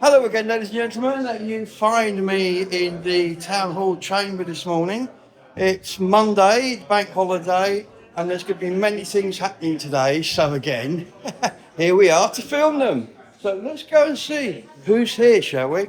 Hello again, ladies and gentlemen. You find me in the Town Hall chamber this morning. It's Monday, bank holiday, and there's going to be many things happening today. So again, here we are to film them. So let's go and see who's here, shall we?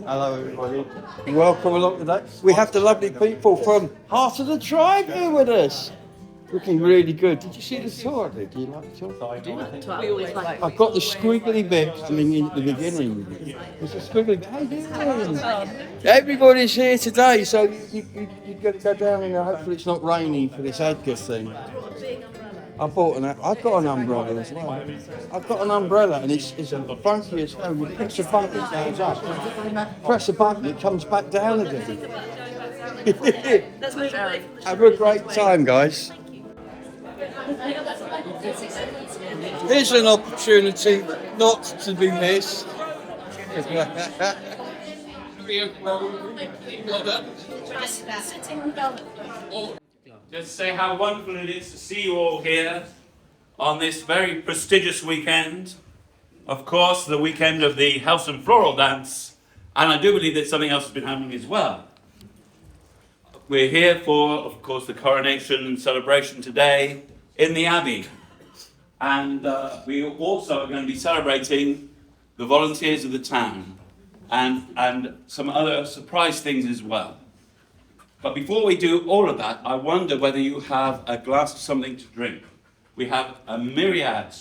Hello everybody, welcome along today. We have the lovely people from Heart of the Tribe here with us. Looking really good. Did you see the tour? Did you like the tour? I did. I've got the squiggly bit coming in at the beginning. There's a squiggly bit. How you doing? Everybody's here today, so you've got to go down and hopefully it's not raining for this Edgar thing. I've got an umbrella as well. I've got an umbrella and it's funky as hell. You press a button, it goes up. Press a button, it comes back down again. Have a great time, guys. Here's an opportunity not to be missed. Just say how wonderful it is to see you all here on this very prestigious weekend. Of course, the weekend of the House and Floral Dance, and I do believe that something else has been happening as well. We're here for, of course, the coronation celebration today in the Abbey. And we also are going to be celebrating the volunteers of the town and some other surprise things as well. But before we do all of that, I wonder whether you have a glass of something to drink. We have a myriad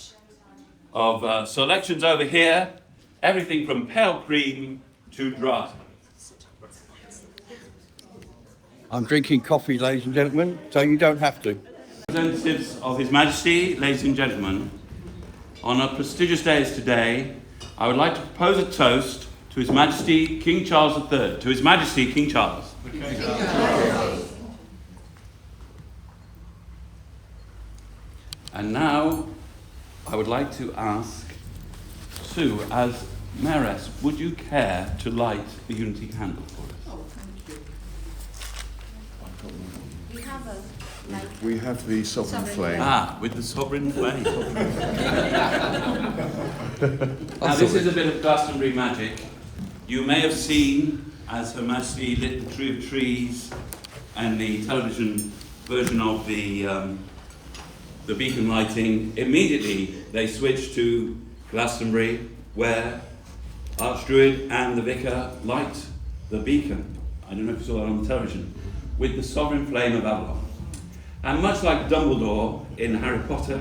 of selections over here, everything from pale cream to dry. I'm drinking coffee, ladies and gentlemen, so you don't have to. Representatives of His Majesty, ladies and gentlemen, on a prestigious day as today, I would like to propose a toast to His Majesty King Charles III. To His Majesty King Charles. And now, I would like to ask Sue, as Mayoress, would you care to light the Unity candle for us? Oh, thank you. We have a We have the sovereign flame. Ah, with the sovereign flame. Now, this is a bit of Glastonbury magic. You may have seen, as Her Majesty lit the Tree of Trees and the television version of the beacon lighting, immediately they switched to Glastonbury, where Archdruid and the Vicar light the beacon. I don't know if you saw that on the television, with the sovereign flame of Avalon. And much like Dumbledore in Harry Potter,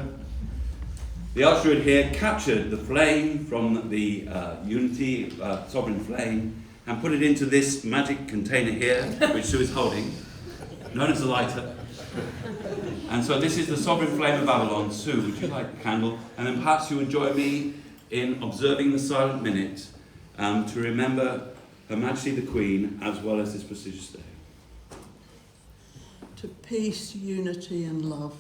the Archdruid here captured the flame from the Unity sovereign flame and put it into this magic container here, which Sue is holding, known as a lighter. And so this is the sovereign flame of Avalon. Sue, would you light the candle? And then perhaps you would join me in observing the silent minute to remember Her Majesty the Queen as well as this prestigious day. To peace, unity and love.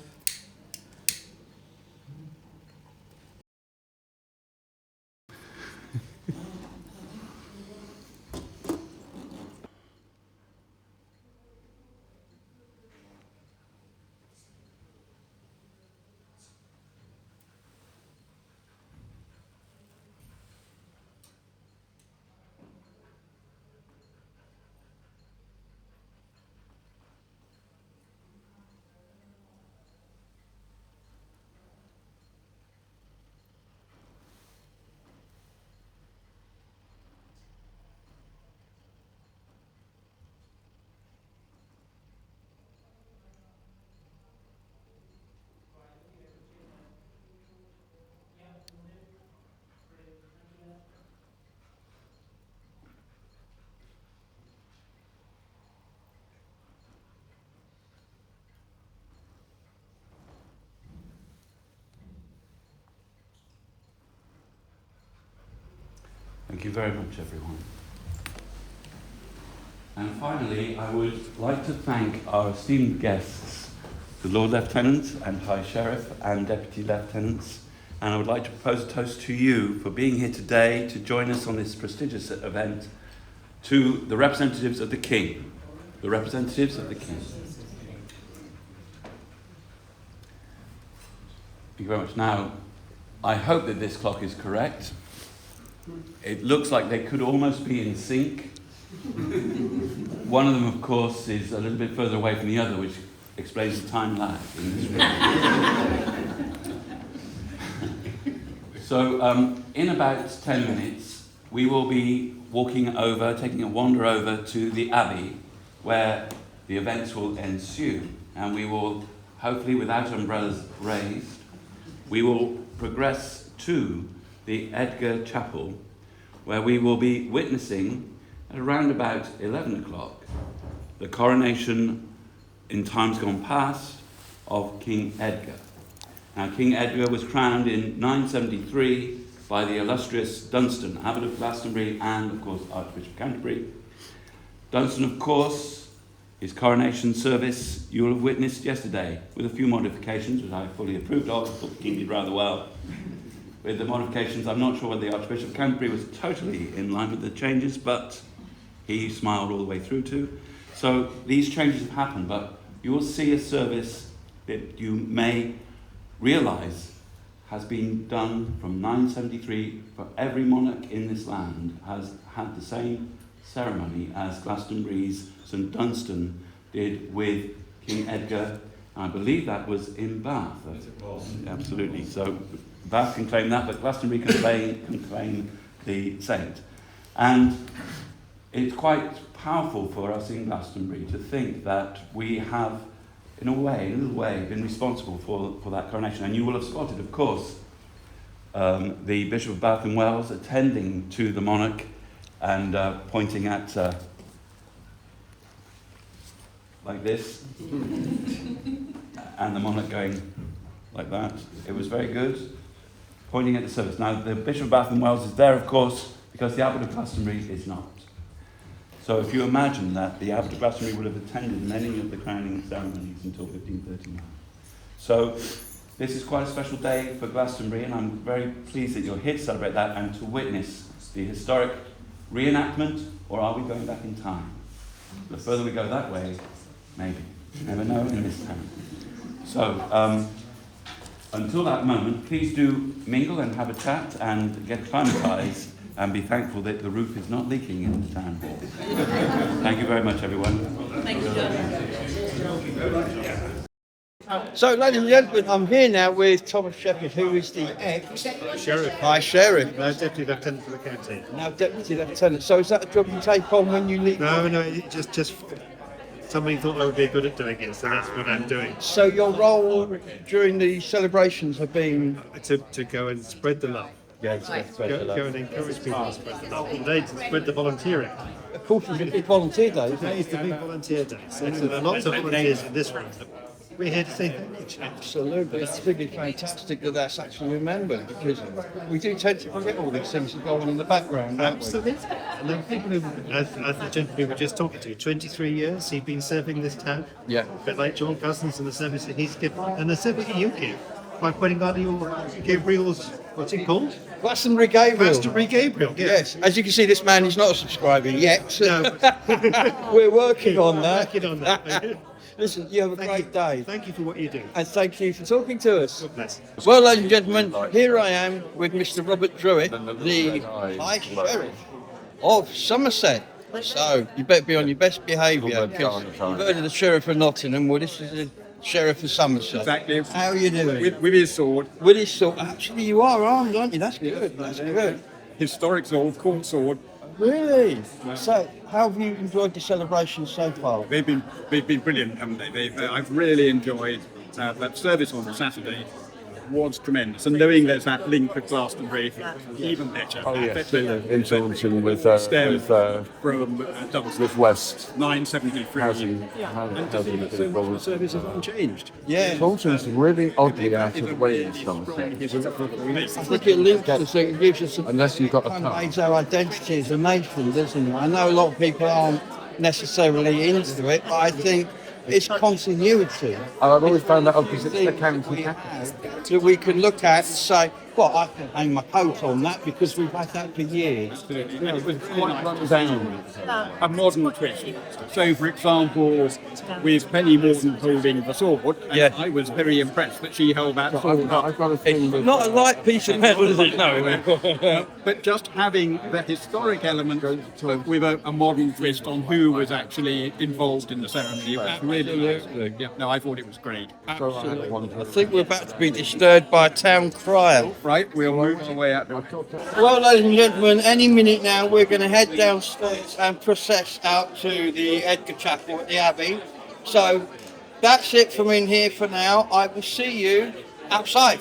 Thank you very much, everyone. And finally, I would like to thank our esteemed guests, the Lord Lieutenant and High Sheriff and Deputy Lieutenants, and I would like to propose a toast to you for being here today to join us on this prestigious event, to the representatives of the King. The representatives of the King. Thank you very much. Now, I hope that this clock is correct. It looks like they could almost be in sync. One of them, of course, is a little bit further away from the other, which explains the time lag in this room. So, in about 10 minutes, we will be walking over, taking a wander over to the Abbey, where the events will ensue. And we will, hopefully without umbrellas raised, we will progress to the Edgar Chapel, where we will be witnessing at around about 11 o'clock the coronation in times gone past of King Edgar. Now, King Edgar was crowned in 973 by the illustrious Dunstan, Abbot of Glastonbury and, of course, Archbishop of Canterbury. Dunstan, of course, his coronation service you will have witnessed yesterday, with a few modifications, which I fully approved of. I thought the King did rather well. With the modifications, I'm not sure whether the Archbishop of Canterbury was totally in line with the changes, but he smiled all the way through too. So these changes have happened, but you will see a service that you may realise has been done from 973 for every monarch in this land has had the same ceremony as Glastonbury's St Dunstan did with King Edgar. I believe that was in Bath. Yes, it was. Absolutely. So Bath can claim that, but Glastonbury can claim the saint. And it's quite powerful for us in Glastonbury to think that we have, in a little way, been responsible for that coronation. And you will have spotted, of course, the Bishop of Bath and Wells attending to the monarch and pointing at, like this, and the monarch going like that. It was very good, pointing at the service. Now, the Bishop of Bath and Wells is there, of course, because the Abbot of Glastonbury is not. So if you imagine that the Abbot of Glastonbury would have attended many of the crowning ceremonies until 1539. So this is quite a special day for Glastonbury, and I'm very pleased that you're here to celebrate that and to witness the historic reenactment, or are we going back in time? The further we go that way, maybe. You never know in this town. So until that moment, please do mingle and have a chat and get acclimatized and be thankful that the roof is not leaking in the town hall. Thank you very much, everyone. Thank you, John. So, ladies and gentlemen, I'm here now with Thomas Shepherd, who is the Sheriff. High Sheriff, No, Deputy Lieutenant for the county. now Deputy Lieutenant. So is that a job you take on when you leave? No, it just somebody thought I would be good at doing it, so that's what I'm doing. So your role during the celebrations have been... To go and spread the love. Yeah, Go and encourage people to spread the love. And today to spread the volunteering. Of course, it's volunteer day, isn't Today it? is the big volunteer day. So there are lots of volunteers in this room. We're here to say thank you. Absolutely. It's really fantastic that that's actually remembered, because we do tend to forget all these things that go on in the background, don't we? Absolutely. And then people who, as the gentleman we were just talking to, 23 years he's been serving this town. Yeah. A bit like John Cousins and the service that he's given, and the service that you give by putting on your Gabriel's, what's it called? Glastonbury Gabriel. Glastonbury Gabriel. Yes. As you can see, this man is not a subscriber yet. No, We're working on that. working on that. Listen, you have a great day. Thank you for what you do. And thank you for talking to us. God bless. Well, ladies and gentlemen, here I am with Mr. Robert Druitt, the High Sheriff of Somerset. So, you better be on your best behaviour, because you've heard of the Sheriff of Nottingham. Well, this is the Sheriff of Somerset. Exactly. How are you doing? With his sword. With his sword. Actually, you are armed, aren't you? That's good. That's good. Historic sword, court sword. Really? So, how have you enjoyed the celebration so far? They've been brilliant, haven't they? I've really enjoyed that service on Saturday. was tremendous. And knowing there's that link with Glastonbury, even better. Oh, yeah. Influencing with From with West 973. housing. And to see that so much of the service is unchanged. Yeah. Taunton's really oddly out of ways, something. I think it links us, so it gives us some Unless you've got a kind of pub. aids our identity as a nation, doesn't it? I know a lot of people aren't necessarily into it, but I think it's continuity. I've always found that odd because it's the Things county we capital. have that we can look at and say, well, I can hang my coat on that because we've had that for years. It was quite run down. A modern twist. So, for example, with Penny Morgan holding the sword, Yeah. I was very impressed that she held that sword up. I've got a thing with Not a light piece of metal, is it? No. But just having the historic element with a modern twist on who was actually involved in the ceremony was really, yeah. No, I thought it was great. I think we're about to be disturbed by a town crier. Right, we'll move our way out. Well, ladies and gentlemen, any minute now we're going to head downstairs and process out to the Edgar Chapel at the Abbey. So that's it from in here for now. I will see you outside.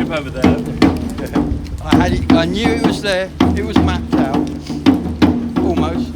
Over there. I knew it was there. It was mapped out. Almost.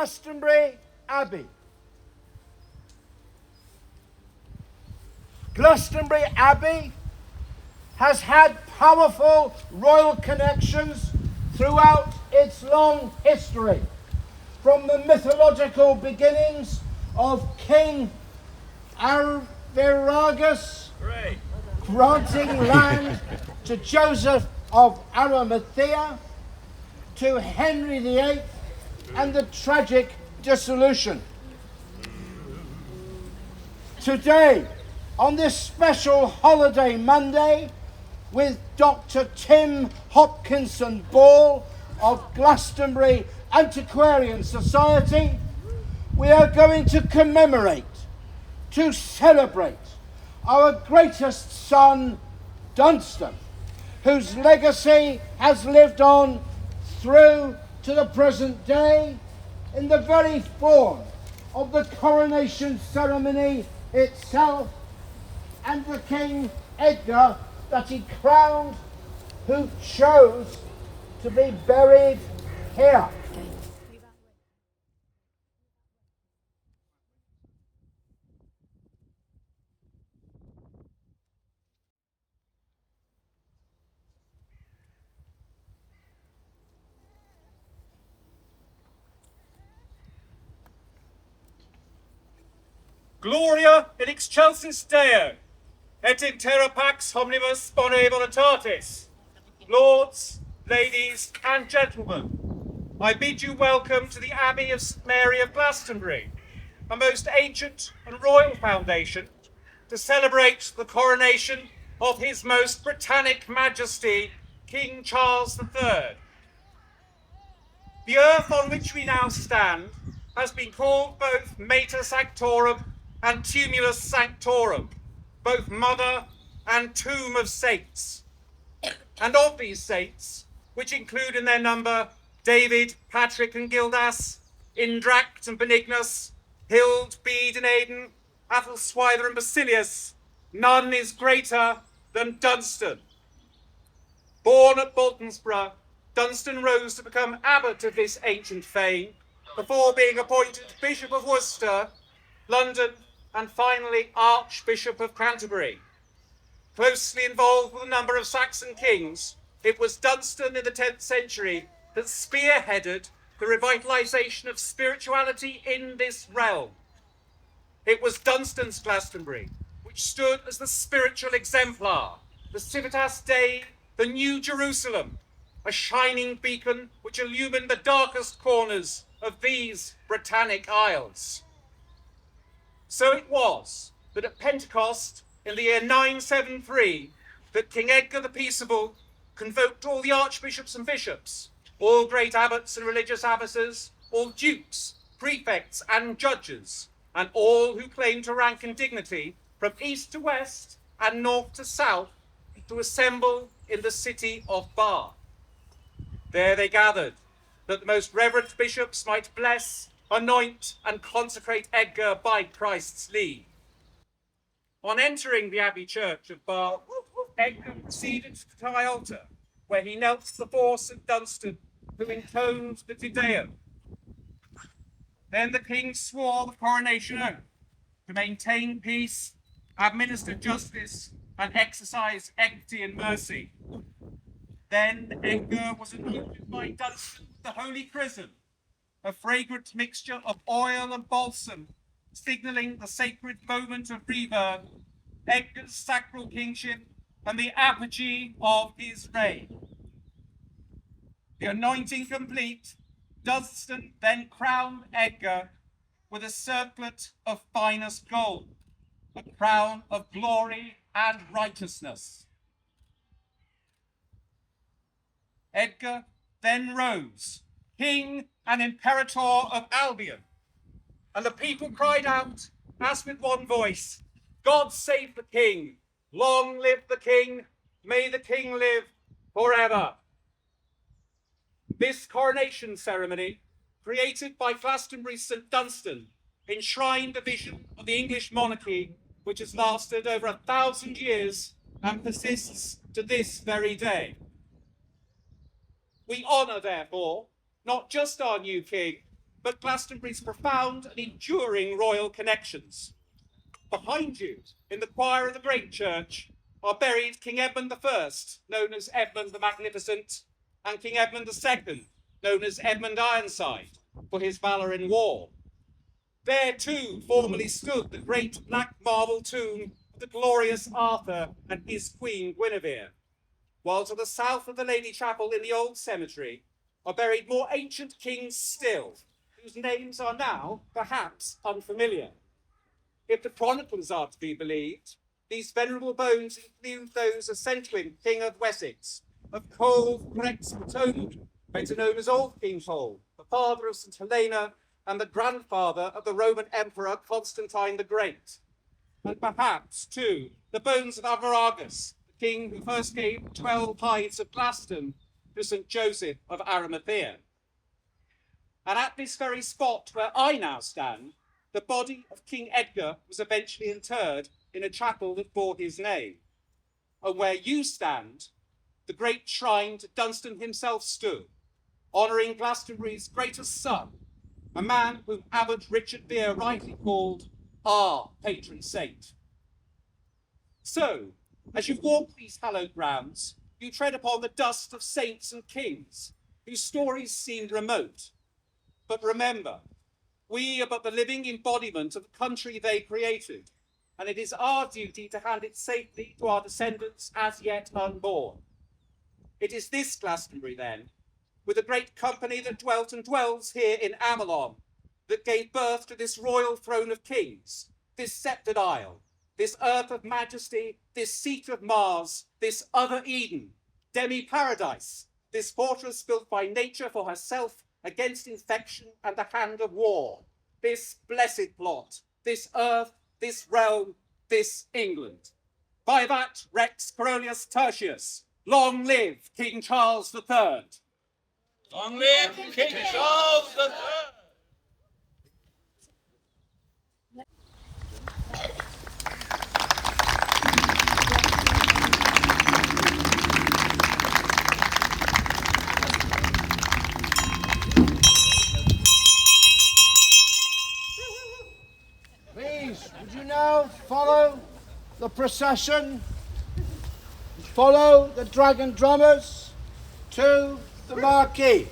Glastonbury Abbey. Glastonbury Abbey has had powerful royal connections throughout its long history, from the mythological beginnings of King Arviragus granting land to Joseph of Arimathea, to Henry VIII and the tragic dissolution. Today, on this special holiday Monday, with Dr. Tim Hopkinson Ball of Glastonbury Antiquarian Society, we are going to commemorate, to celebrate our greatest son, Dunstan, whose legacy has lived on through to the present day in the very form of the coronation ceremony itself and the King Edgar that he crowned, who chose to be buried here. Gloria in excelsis Deo, et in terra pax omnibus bone voluntatis. Lords, ladies, and gentlemen, I bid you welcome to the Abbey of St Mary of Glastonbury, a most ancient and royal foundation, to celebrate the coronation of His Most Britannic Majesty, King Charles III. The earth on which we now stand has been called both Mater Sanctorum and Tumulus Sanctorum, both mother and tomb of saints. And of these saints, which include in their number David, Patrick and Gildas, Indract and Benignus, Hild, Bede and Aidan, Athelswither and Basilius, none is greater than Dunstan. Born at Boltonsborough, Dunstan rose to become abbot of this ancient fane, before being appointed Bishop of Worcester, London, and finally Archbishop of Canterbury. Closely involved with a number of Saxon kings, it was Dunstan in the 10th century that spearheaded the revitalisation of spirituality in this realm. It was Dunstan's Glastonbury which stood as the spiritual exemplar, the Civitas Dei, the New Jerusalem, a shining beacon which illumined the darkest corners of these Britannic Isles. So it was that at Pentecost, in the year 973, that King Edgar the Peaceable convoked all the archbishops and bishops, all great abbots and religious abbesses, all dukes, prefects and judges, and all who claimed to rank in dignity from east to west and north to south, to assemble in the city of Bath. There they gathered, that the most reverend bishops might bless, anoint and consecrate Edgar by Christ's leave. On entering the Abbey Church of Bath, Edgar proceeded to the high altar, where he knelt before St Dunstan, who intoned the Te Deum. Then the king swore the coronation oath to maintain peace, administer justice, and exercise equity and mercy. Then Edgar was anointed by Dunstan with the Holy Chrism, a fragrant mixture of oil and balsam, signalling the sacred moment of rebirth, Edgar's sacral kingship, and the apogee of his reign. The anointing complete, Dunstan then crowned Edgar with a circlet of finest gold, a crown of glory and righteousness. Edgar then rose, king and imperator of Albion, and the people cried out, as with one voice, God save the king, long live the king, may the king live forever. This coronation ceremony, created by Glastonbury's St Dunstan, enshrined the vision of the English monarchy, which has lasted over 1,000 years and persists to this very day. We honour, therefore, not just our new king, but Glastonbury's profound and enduring royal connections. Behind you, in the choir of the great church, are buried King Edmund I, known as Edmund the Magnificent, and King Edmund II, known as Edmund Ironside, for his valour in war. There too formerly stood the great black marble tomb of the glorious Arthur and his Queen Guinevere, while to the south of the Lady Chapel in the old cemetery are buried more ancient kings still, whose names are now perhaps unfamiliar. If the chronicles are to be believed, these venerable bones include those of Centwyn, King of Wessex, of Cole Rex Potomac, better known as Old King Cole, the father of St. Helena and the grandfather of the Roman Emperor Constantine the Great. And perhaps, too, the bones of Avaragus, the king who first gave 12 hides of Glaston to St. Joseph of Arimathea. And at this very spot where I now stand, the body of King Edgar was eventually interred in a chapel that bore his name. And where you stand, the great shrine to Dunstan himself stood, honouring Glastonbury's greatest son, a man whom Abbot Richard Vere rightly called our patron saint. So, as you walk these hallowed grounds, you tread upon the dust of saints and kings, whose stories seem remote. But remember, we are but the living embodiment of the country they created, and it is our duty to hand it safely to our descendants as yet unborn. It is this Glastonbury, then, with the great company that dwelt and dwells here in Amelon, that gave birth to this royal throne of kings, this sceptred isle, this earth of majesty, this seat of Mars, this other Eden, demi-paradise, this fortress built by nature for herself against infection and the hand of war, this blessed plot, this earth, this realm, this England. By that Rex Coronius Tertius, long live King Charles III. Long live King Charles III! Please, would you now follow the procession, follow the dragon drummers to the Marquee.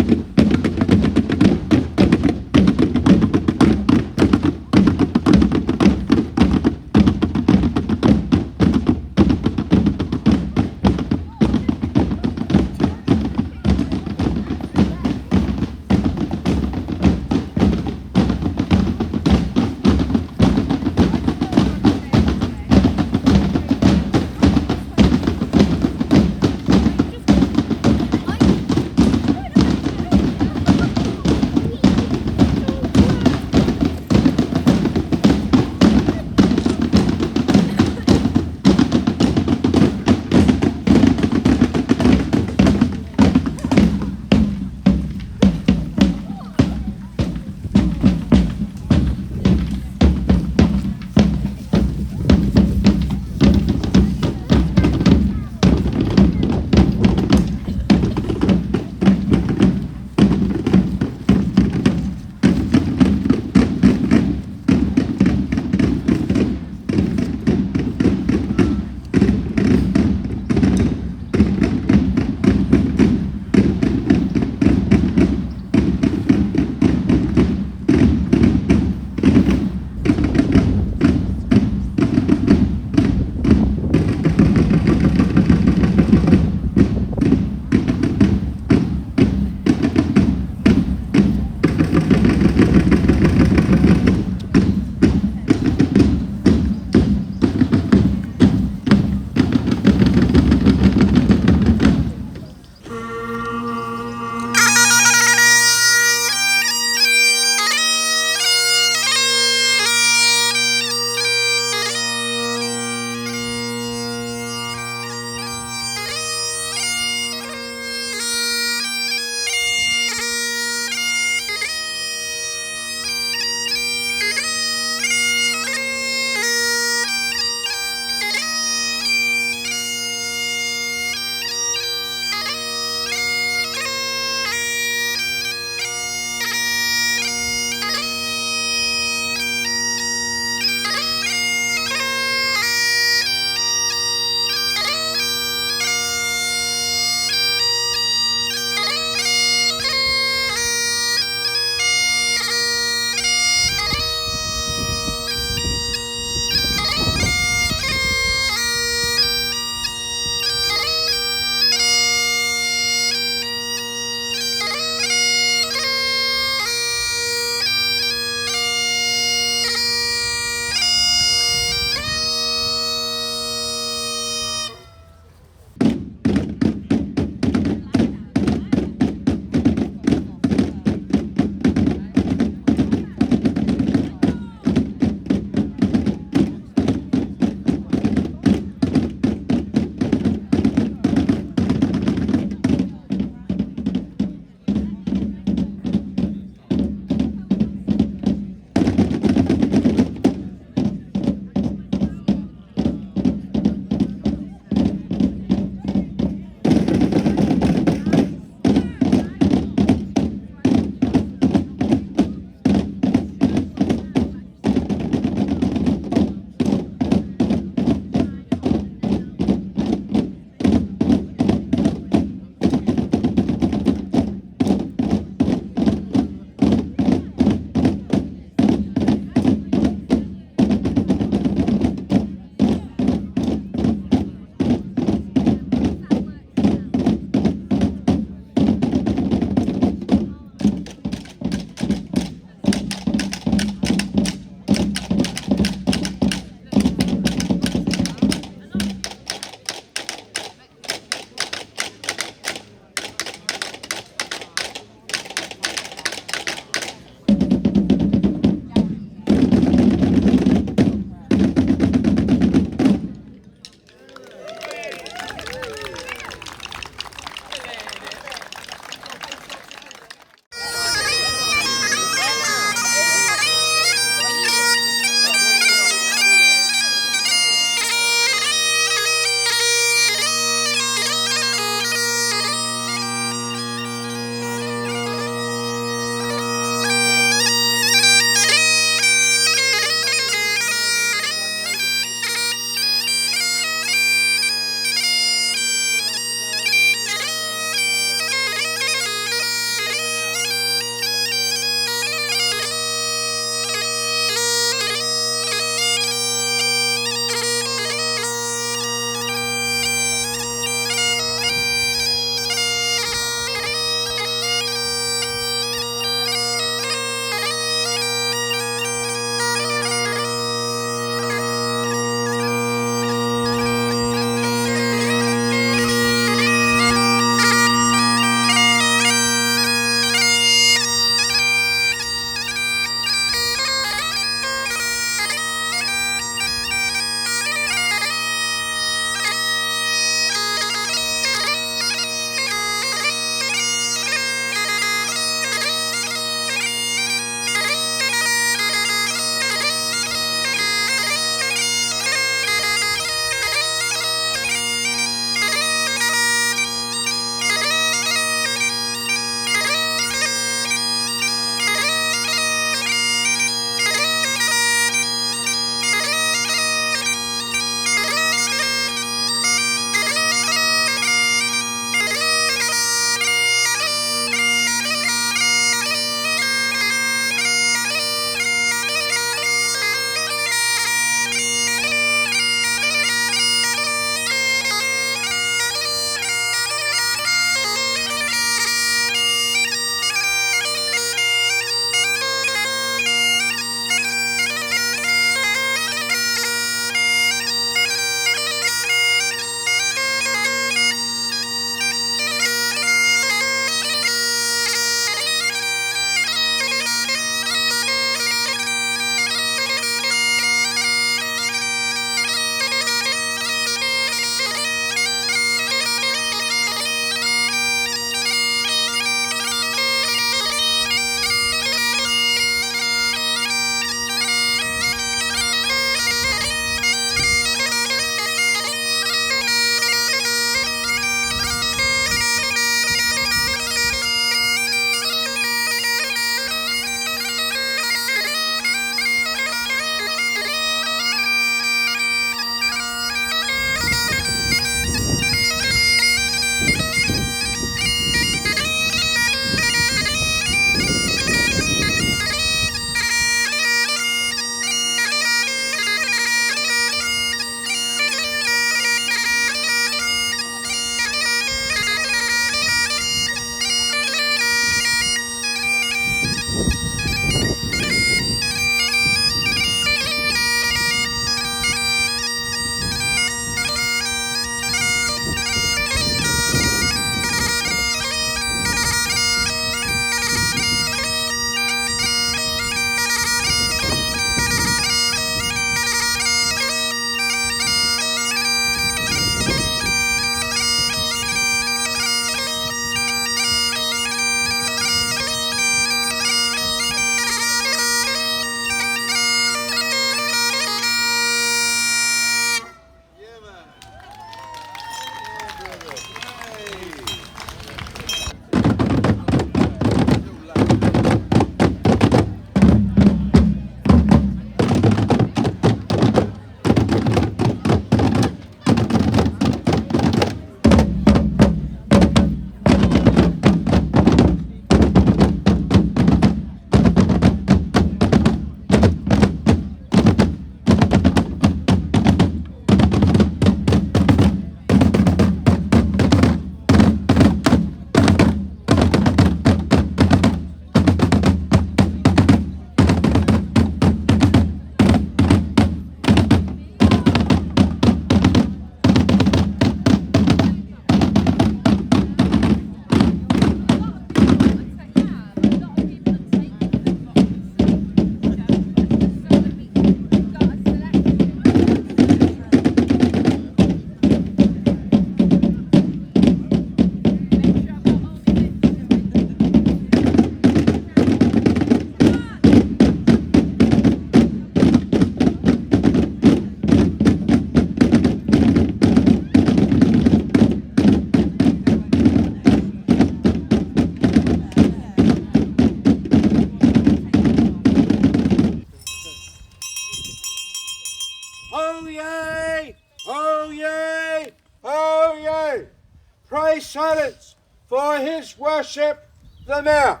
by His Worship the Mayor.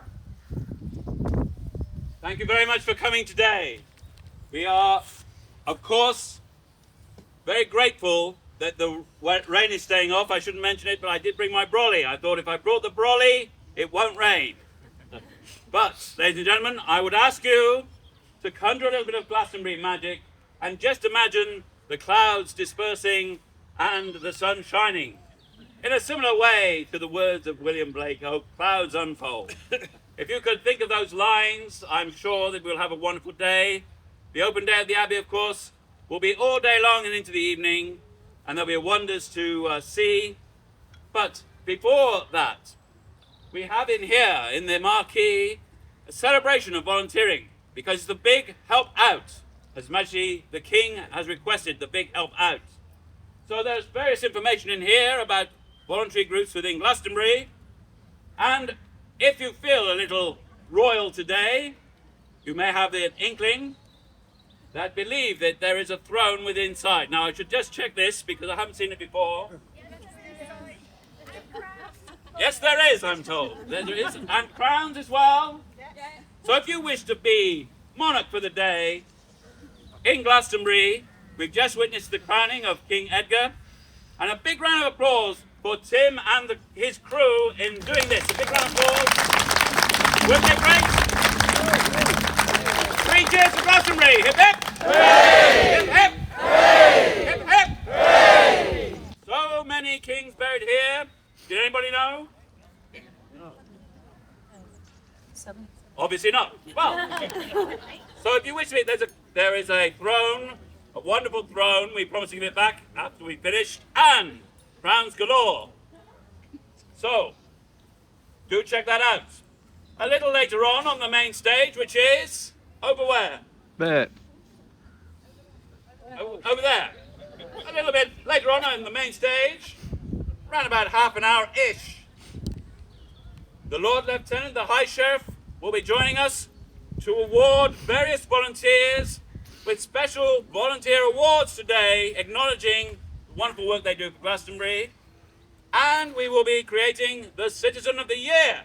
Thank you very much for coming today. We are, of course, very grateful that the rain is staying off. I shouldn't mention it, but I did bring my brolly. I thought if I brought the brolly, it won't rain. But, ladies and gentlemen, I would ask you to conjure a little bit of Glastonbury magic and just imagine the clouds dispersing and the sun shining. In a similar way to the words of William Blake, "Oh, clouds unfold." If you could think of those lines, I'm sure that we'll have a wonderful day. The open day at the Abbey, of course, will be all day long and into the evening, and there'll be wonders to see. But before that, we have in here, in the Marquee, a celebration of volunteering, because it's the big help out. His Majesty the King has requested the big help out. So there's various information in here about voluntary groups within Glastonbury, and if you feel a little royal today, you may have the inkling that believe that there is a throne within inside. Now I should just check this because I haven't seen it before. Yes, there is, I'm told. There is, and crowns as well. So if you wish to be monarch for the day in Glastonbury, we've just witnessed the crowning of King Edgar, and a big round of applause for Tim and his crew in doing this. A big round of applause. Wouldn't it great? 3 cheers for Glastonbury. Hip hip! Hooray! Hip hip! Hooray! Hip hip! Hooray! So many kings buried here. Did anybody know? Obviously not. Well, so if you wish to be, there is a throne, a wonderful throne. We promise to give it back after we finish, and crowns galore. So, do check that out. A little later on the main stage, which is over where? There. Over there. A little bit later on the main stage, around about half an hour-ish. The Lord Lieutenant, the High Sheriff, will be joining us to award various volunteers with special volunteer awards today, acknowledging the wonderful work they do for Glastonbury. And we will be creating the Citizen of the Year.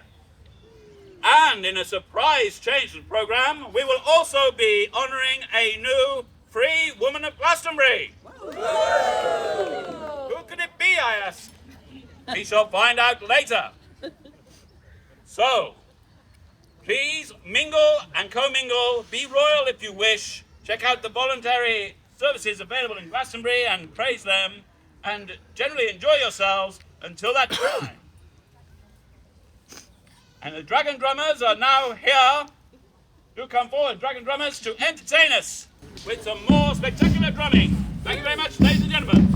And in a surprise change to the programme, we will also be honouring a new Free Woman of Glastonbury. Who could it be, I ask? We shall find out later. So, please mingle and commingle, be royal if you wish, check out the voluntary services available in Glastonbury and praise them, and generally enjoy yourselves until that time. And the Dragon Drummers are now here. Do come forward, Dragon Drummers, to entertain us with some more spectacular drumming. Thank you very much, ladies and gentlemen.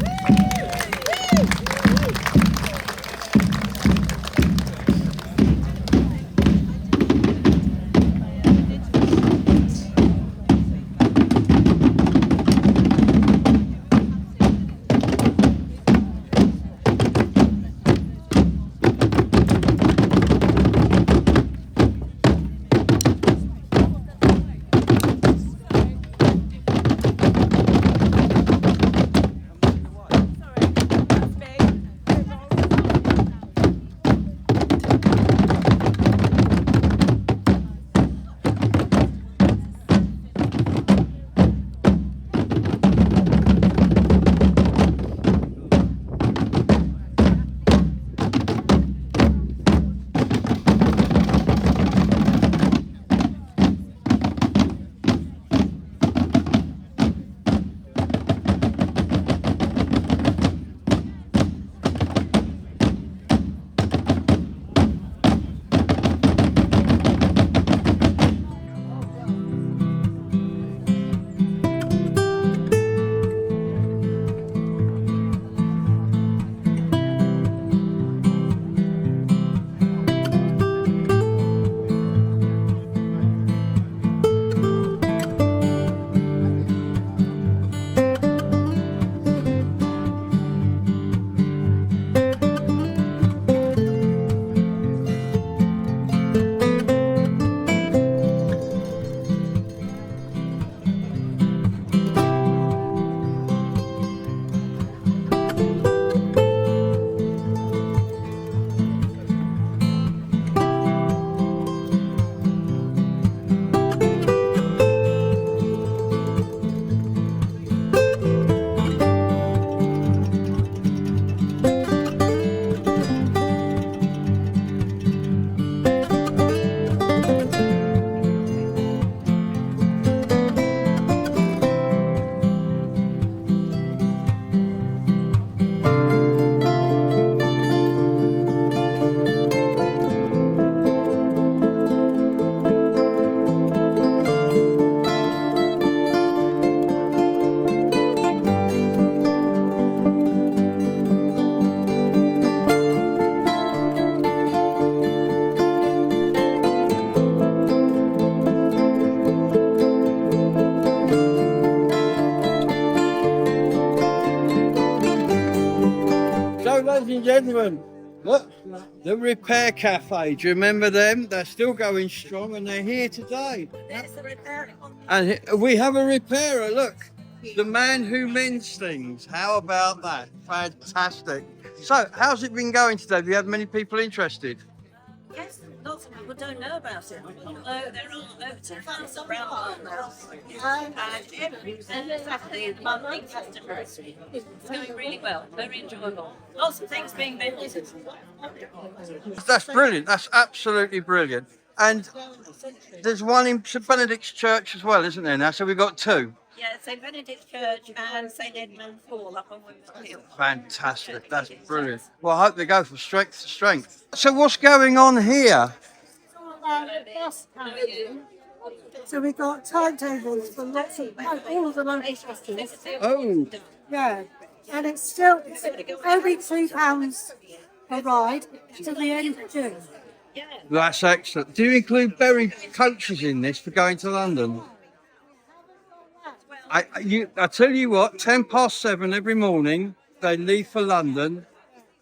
gentlemen, look, the Repair Cafe. Do you remember them? They're still going strong and they're here today. There's the repair. And we have a repairer, look. The man who mends things. How about that? Fantastic. So, how's it been going today? Have you had many people interested? Yes, lots of people don't know about it. Although there are over 2,000 around now. And every Saturday, the monthly festival. It's going really well, very enjoyable. Lots of things being vended. That's brilliant. That's absolutely brilliant. And there's one in St Benedict's Church as well, isn't there now? So we've got two. Yeah, St Benedict's Church and St Edmund's Hall up on Wimbledon Hill. Fantastic. That's brilliant. Well, I hope they go from strength to strength. So what's going on here? So we've got timetables for lots of all of the local festivals. Oh, Yeah, and it's still only £2 a ride to the end of June. that's excellent. Do you include berry coaches in this for going to London? I tell you what, 7:10 every morning, they leave for London.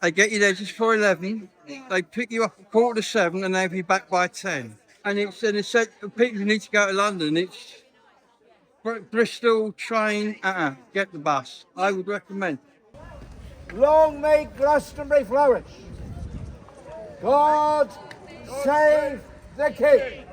They get you there just before 11. They pick you up at 7:15 and they'll be back by 10. And it's said for people who need to go to London, it's Bristol train, get the bus. I would recommend. Long may Glastonbury flourish. God save the King.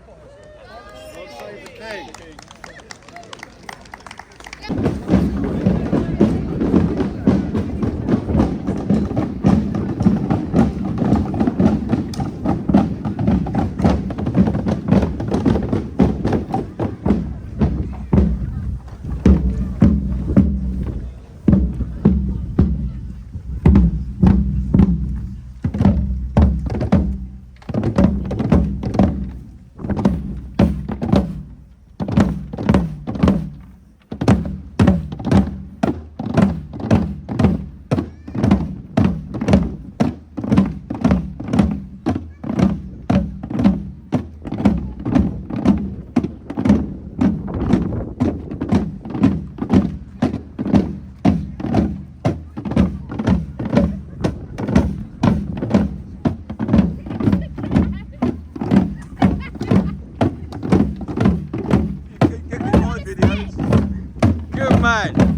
Good man.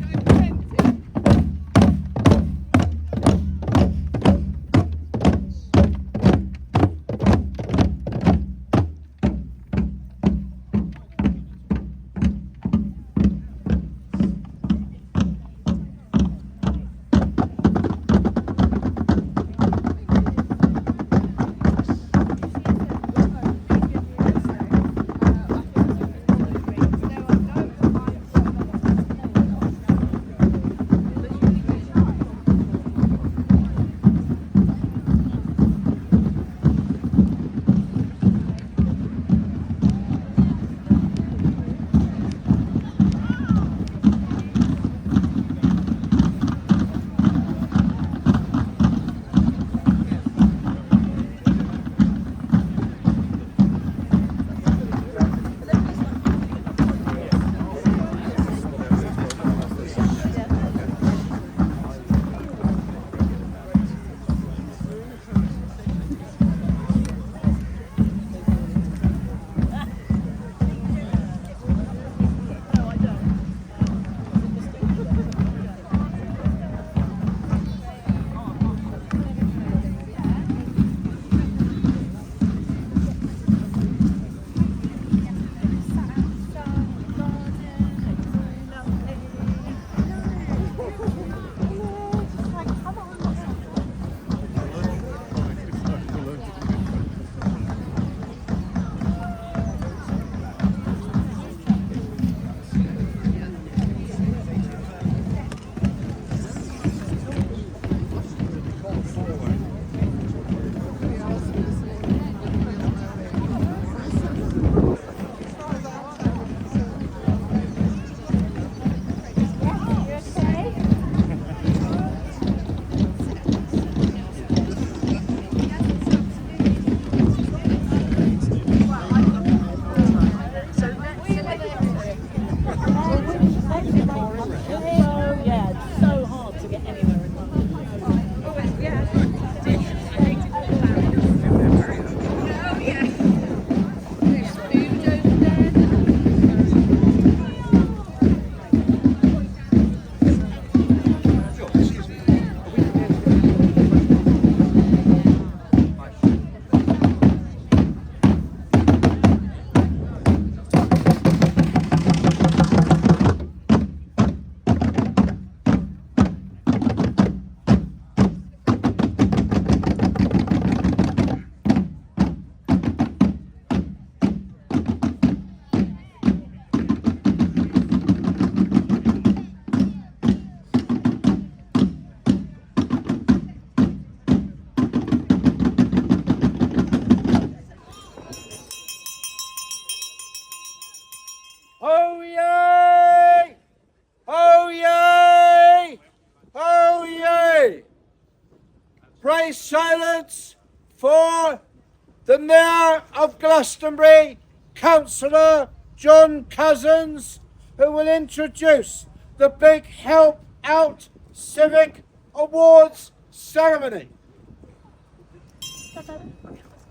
Mayor of Glastonbury, Councillor John Cousins, who will introduce the Big Help Out Civic Awards ceremony.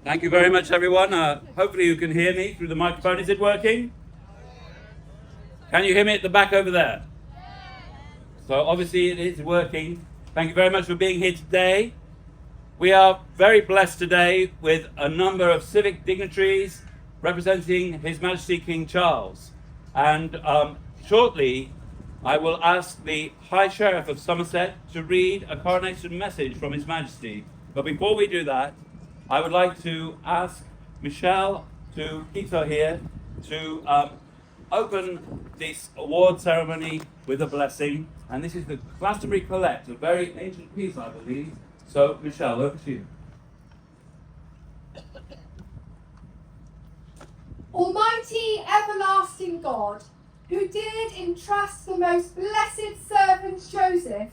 Thank you very much, everyone. Hopefully you can hear me through the microphone. Is it working? Can you hear me at the back over there? So obviously it is working. Thank you very much for being here today. We are very blessed today with a number of civic dignitaries representing His Majesty King Charles. And shortly, I will ask the High Sheriff of Somerset to read a coronation message from His Majesty. But before we do that, I would like to ask Michelle to keep her here to open this award ceremony with a blessing. And this is the Glastonbury Collect, a very ancient piece, I believe. So, Michelle, over to you. Almighty, everlasting God, who did entrust the most blessed servant Joseph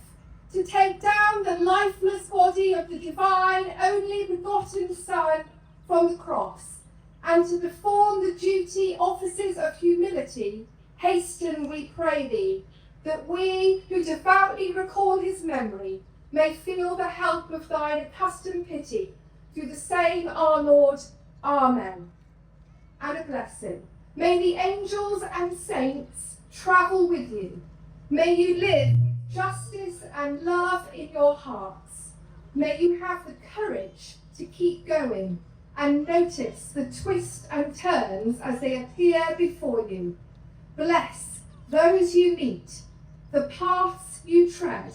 to take down the lifeless body of the divine only begotten Son from the cross, and to perform the duty offices of humility, hasten, we pray thee, that we who devoutly recall his memory may feel the help of thine accustomed pity, through the same our Lord. Amen. And a blessing. May the angels and saints travel with you. May you live with justice and love in your hearts. May you have the courage to keep going and notice the twists and turns as they appear before you. Bless those you meet, the paths you tread,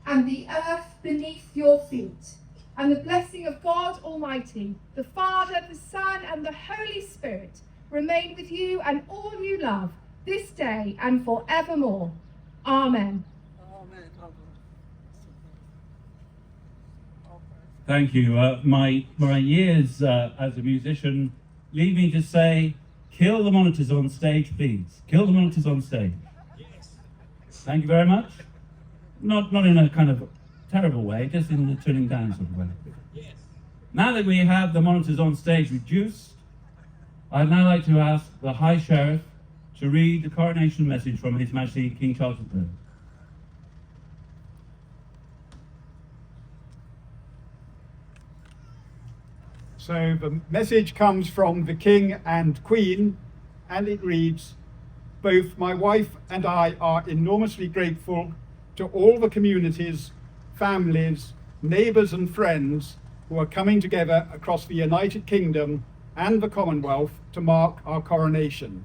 and the earth beneath your feet. And the blessing of God Almighty, the Father, the Son, and the Holy Spirit remain with you and all you love this day and forevermore. Amen. Thank you. My years as a musician lead me to say, kill the monitors on stage, please. Kill the monitors on stage. Yes. Thank you very much. Not in a kind of terrible way, just in the turning down sort of way. Yes. Now that we have the monitors on stage reduced, I'd now like to ask the High Sheriff to read the coronation message from His Majesty King Charles III. So the message comes from the King and Queen, and it reads, both my wife and I are enormously grateful to all the communities, families, neighbours and friends who are coming together across the United Kingdom and the Commonwealth to mark our coronation.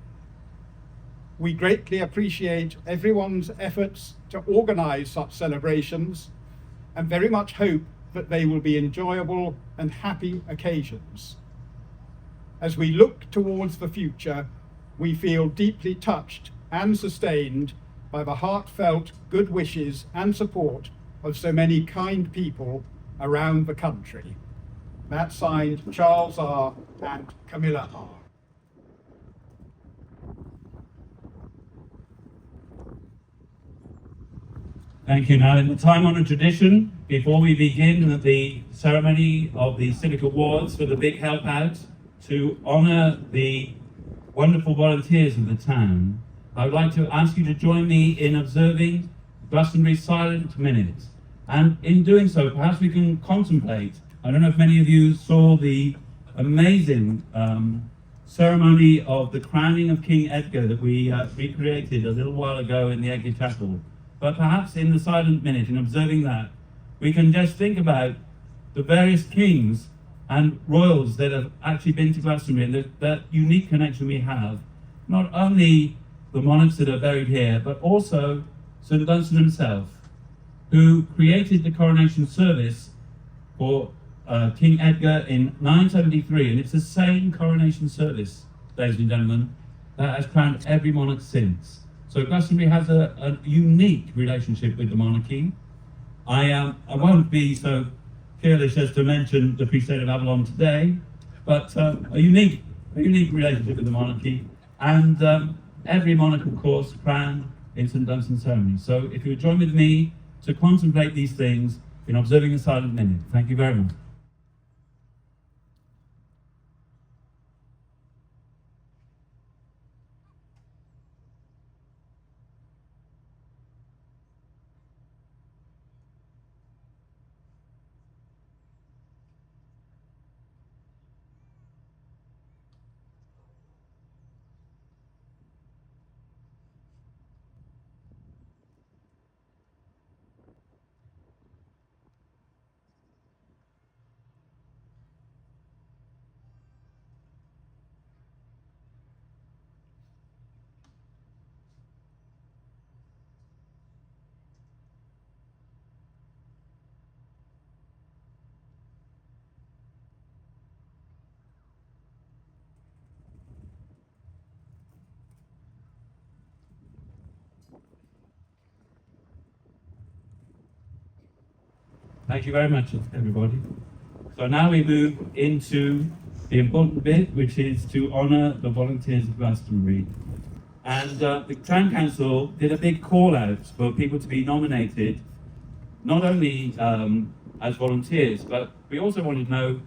We greatly appreciate everyone's efforts to organise such celebrations and very much hope that they will be enjoyable and happy occasions. As we look towards the future, we feel deeply touched and sustained by the heartfelt good wishes and support of so many kind people around the country. That's signed Charles R. and Camilla R. Thank you. Now, in the time-honoured tradition, before we begin the ceremony of the Civic Awards for the Big Help Out, to honour the wonderful volunteers of the town, I would like to ask you to join me in observing Glastonbury Silent Minute. And in doing so, perhaps we can contemplate, I don't know if many of you saw the amazing ceremony of the crowning of King Edgar that we recreated a little while ago in the Edgar Chapel. But perhaps in the silent minute, in observing that, we can just think about the various kings and royals that have actually been to Glastonbury and that unique connection we have, not only the monarchs that are buried here, but also St. Dunstan himself, who created the coronation service for King Edgar in 973, and it's the same coronation service, ladies and gentlemen, that has crowned every monarch since. So Glastonbury has a unique relationship with the monarchy. I won't be so careless as to mention the Crusade of Avalon today, but a unique relationship with the monarchy, and every monarch, of course, crowned in St. Dunstan ceremony. So if you would join with me to contemplate these things in observing the silent minute. Thank you very much. Thank you very much, everybody. So now we move into the important bit, which is to honour the volunteers of Glastonbury. And the Town Council did a big call out for people to be nominated, not only as volunteers, but we also wanted to know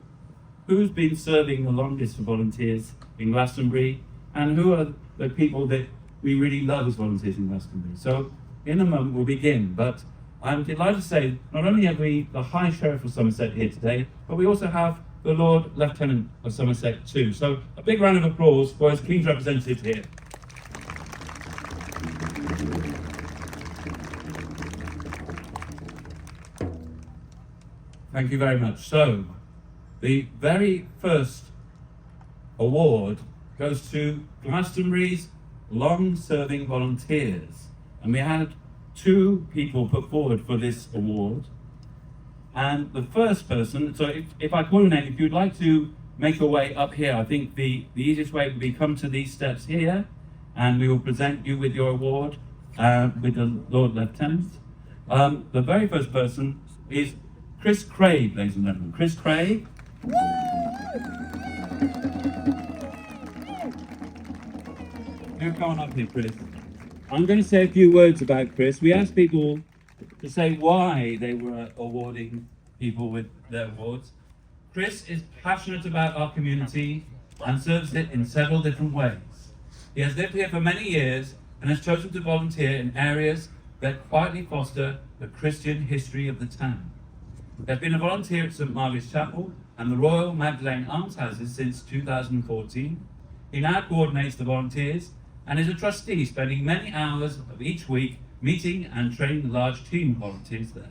who's been serving the longest for volunteers in Glastonbury and who are the people that we really love as volunteers in Glastonbury. So in a moment we'll begin, but I'm delighted to say not only have we the High Sheriff of Somerset here today, but we also have the Lord Lieutenant of Somerset too. So a big round of applause for his King's representative here. Thank you very much. So, the very first award goes to Glastonbury's long-serving volunteers. And we had 2 people put forward for this award. And the first person, so if I call your name, if you'd like to make your way up here, I think the easiest way would be come to these steps here, and we will present you with your award with the Lord Lieutenant. The very first person is Chris Craig, ladies and gentlemen. Chris Craig. You come on up here, Chris. I'm going to say a few words about Chris. We asked people to say why they were awarding people with their awards. Chris is passionate about our community and serves it in several different ways. He has lived here for many years and has chosen to volunteer in areas that quietly foster the Christian history of the town. He has been a volunteer at St Margaret's Chapel and the Royal Magdalene Almshouses since 2014. He now coordinates the volunteers and is a trustee, spending many hours of each week meeting and training a large team of volunteers there.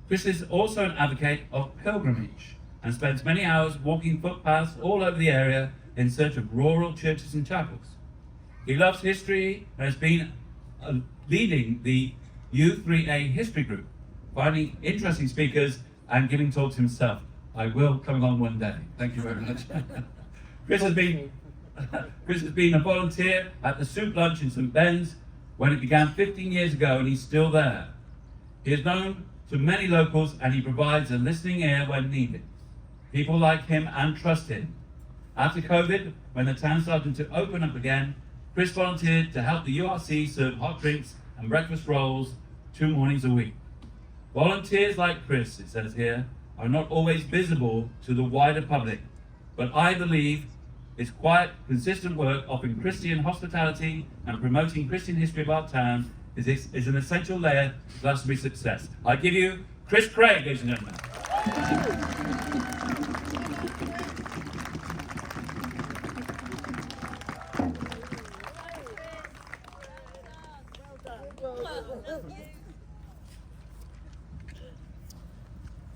Chris is also an advocate of pilgrimage and spends many hours walking footpaths all over the area in search of rural churches and chapels. He loves history and has been leading the U3A history group, finding interesting speakers and giving talks himself. I will come along one day. Thank you very much. Chris has been a volunteer at the Soup Lunch in St Ben's when it began 15 years ago, and he's still there. He is known to many locals and he provides a listening ear when needed. People like him and trust him. After COVID, when the town started to open up again, Chris volunteered to help the URC serve hot drinks and breakfast rolls 2 mornings a week. Volunteers like Chris, it says here, are not always visible to the wider public, but I believe his quiet, consistent work offering Christian hospitality and promoting Christian history of our town is an essential layer to Glastonbury's success. I give you Chris Craig, ladies and gentlemen.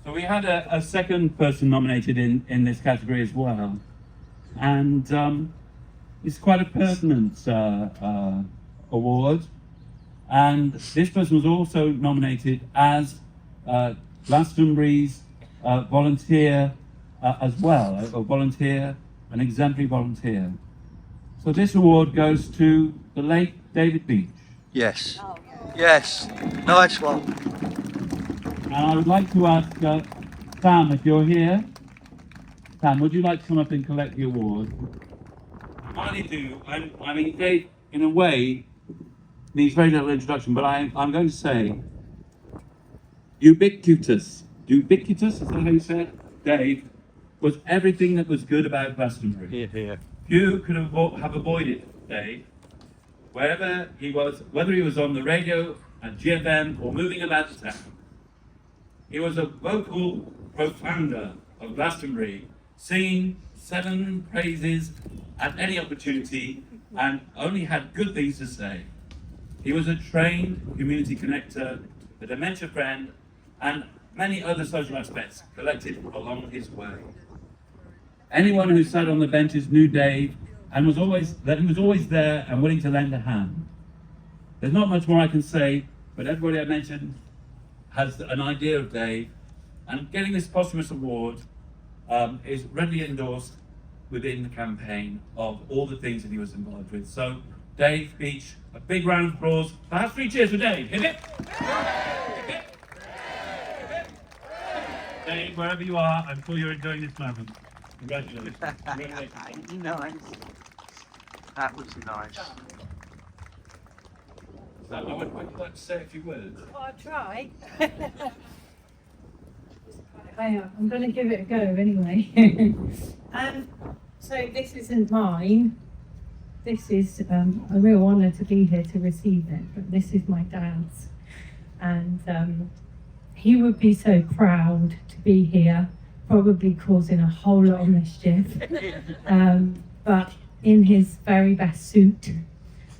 So we had a second person nominated in this category as well, and it's quite a pertinent award. And this person was also nominated as Glastonbury's volunteer as well, a volunteer, an exemplary volunteer. So this award goes to the late David Beach. Yes. Yes. Nice one. And I would like to ask Sam, if you're here. Sam, would you like to come up and collect the award? I only do. I mean, Dave, in a way, needs very little introduction, but I'm going to say ubiquitous, is that how you say it? Dave was everything that was good about Glastonbury. Here, here. You could have avoided Dave, wherever he was, whether he was on the radio, at GFM, or moving about the town. He was a vocal profounder of Glastonbury, singing 7 praises at any opportunity, and only had good things to say. He was a trained community connector, a dementia friend, and many other social aspects collected along his way. Anyone who sat on the benches knew Dave and he was always there and willing to lend a hand. There's not much more I can say, but everybody I mentioned has an idea of Dave, and getting this posthumous award is readily endorsed within the campaign of all the things that he was involved with. So, Dave Beach, a big round of applause. Perhaps 3 cheers for Dave. Hit it! Dave, wherever you are, I'm sure you're enjoying this moment. Congratulations. Nice. That was nice. So, I would like to say a few words. Well, I'll try. I'm going to give it a go anyway. So this isn't mine. This is a real honour to be here to receive it, but this is my dad's. And he would be so proud to be here, probably causing a whole lot of mischief. But in his very best suit.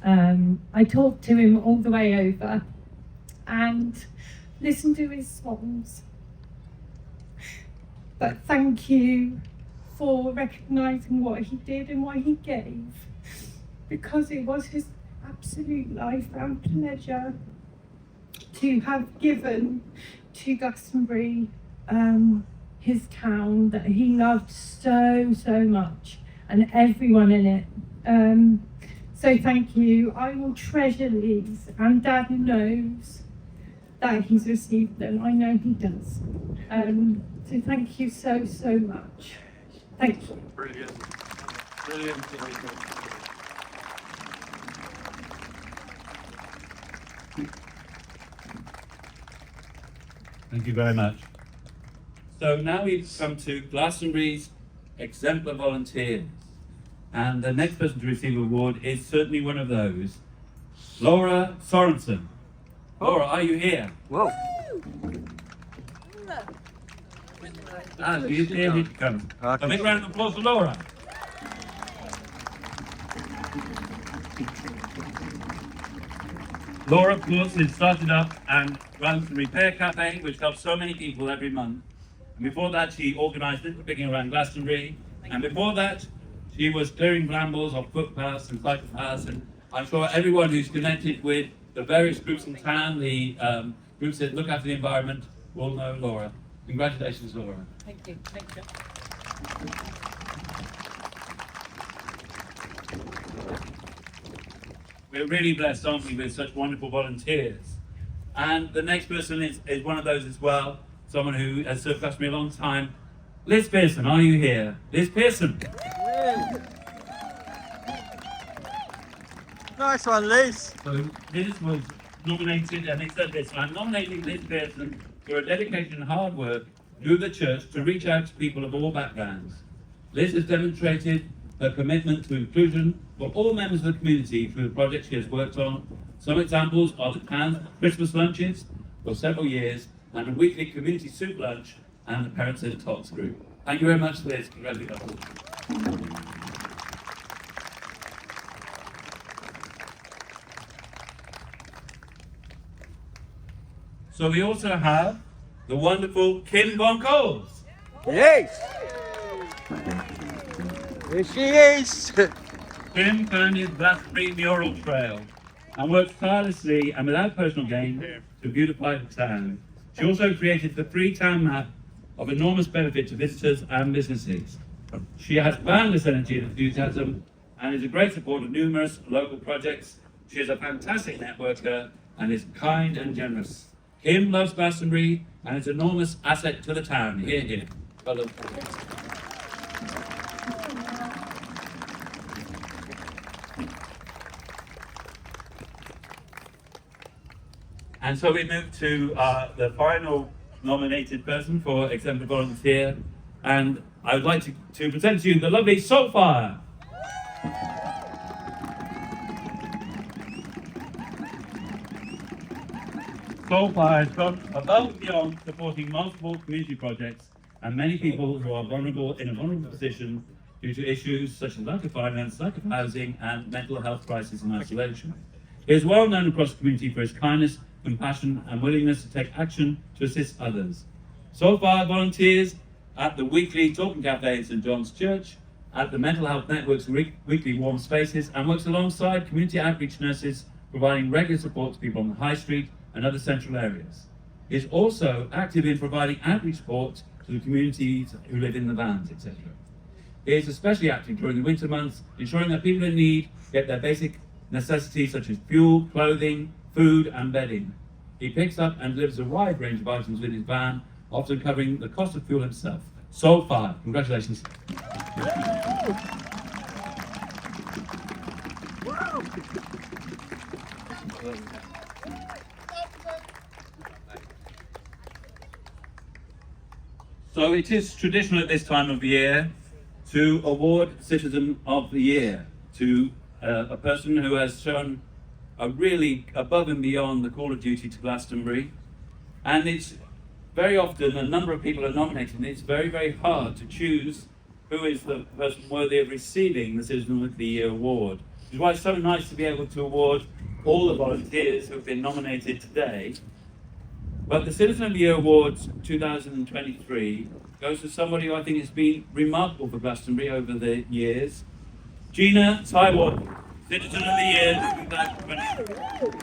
I talked to him all the way over and listened to his songs. But thank you for recognising what he did and what he gave, because it was his absolute life-round pleasure to have given to Glastonbury, his town that he loved so much, and everyone in it. So thank you. I will treasure these, and Dad knows that he's received them. I know he does. So thank you so much. Thank you. Brilliant. Brilliant. Thank you very much. So now we've come to Glastonbury's exemplar volunteers. And the next person to receive an award is certainly one of those. Laura Sorensen. Laura, are you here? Whoa. She's here, here she comes. A big round of applause for Laura. Laura, of course, has started up and runs the Repair Cafe, which helps so many people every month. And before that, she organised Little Picking around Glastonbury. And before that, she was clearing brambles off footpaths and cycle paths. And I'm sure everyone who's connected with the various groups in town, the groups that look after the environment, will know Laura. Congratulations, Laura. Thank you. Thank you. We're really blessed, aren't we, with such wonderful volunteers. And the next person is one of those as well, someone who has served Glastonbury a long time. Liz Pearson, are you here? Liz Pearson. Nice one, Liz. So Liz was nominated, and it said this: I'm nominating Liz Pearson for her dedication and hard work through the church to reach out to people of all backgrounds. Liz has demonstrated her commitment to inclusion for all members of the community through the projects she has worked on. Some examples are the canned Christmas lunches for several years, and a weekly community soup lunch, and the Parents at Tots group. Thank you very much, Liz. Congratulations. So we also have the wonderful Kim Von Coles. Yes. Here she is. Kim founded Glastonbury Mural Trail and worked tirelessly and without personal gain to beautify the town. She also created the free town map of enormous benefit to visitors and businesses. She has boundless energy and enthusiasm and is a great supporter of numerous local projects. She is a fantastic networker and is kind and generous. Kim loves Glastonbury and is an enormous asset to the town. Hear, hear. Well done. And so we move to the final nominated person for exemplar volunteer, and I would like to present to you the lovely Soulfire. Soulfire has gone above and beyond supporting multiple community projects and many people who are vulnerable in a vulnerable position due to issues such as lack of finance, lack of housing, and mental health crisis and isolation. He is well known across the community for his kindness, compassion, and willingness to take action to assist others. Soulfire volunteers at the weekly Talking Cafe in St John's Church, at the Mental Health Network's weekly Warm Spaces, and works alongside community outreach nurses, providing regular support to people on the High Street and other central areas. He is also active in providing outreach support to the communities who live in the vans, etc. He is especially active during the winter months, ensuring that people in need get their basic necessities such as fuel, clothing, food, and bedding. He picks up and delivers a wide range of items with his van often covering the cost of fuel himself. So far, congratulations. So it is traditional at this time of year to award Citizen of the Year to a person who has shown a really above and beyond the call of duty to Glastonbury. And it's very often a number of people are nominated, and it's very, very hard to choose who is the person worthy of receiving the Citizen of the Year award. Which is why it's so nice to be able to award all the volunteers who have been nominated today. But the Citizen of the Year Awards 2023 goes to somebody who I think has been remarkable for Glastonbury over the years. Gina Taiwan, Citizen of the Year 2023.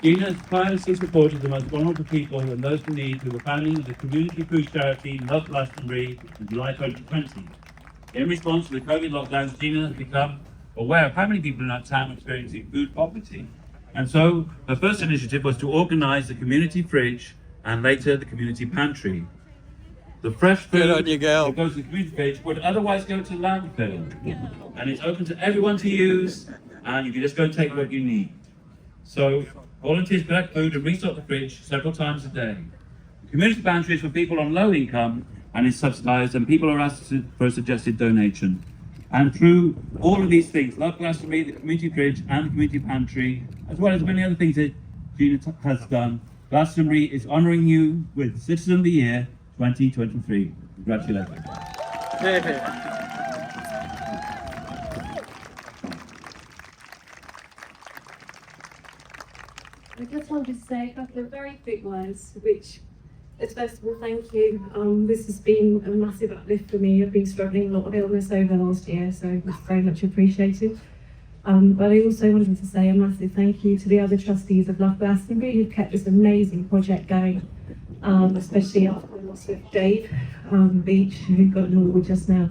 Gina has tirelessly supported the most vulnerable people and those in need through the founding of the community food charity Love Glastonbury in July 2020. In response to the COVID lockdowns, Gina has become aware of how many people in our town are experiencing food poverty. And so her first initiative was to organise the community fridge and later the community pantry. The fresh food that goes to the community fridge would otherwise go to landfill. And it's open to everyone to use, and you can just go and take what you need. So volunteers collect food and restock the fridge several times a day. The community pantry is for people on low income and is subsidised, and people are asked for a suggested donation. And through all of these things, Love Glastonbury, the community fridge and the community pantry, as well as many other things that Gina has done, Glastonbury is honouring you with Citizen of the Year 2023. Congratulations. I just wanted to say a couple of very quick words, which is first of all, thank you. This has been a massive uplift for me. I've been struggling a lot of illness over the last year, so it's very much appreciated. But I also wanted to say a massive thank you to the other trustees of Love Glastonbury who've kept this amazing project going, especially after the loss of Dave Beach, who got an award just now.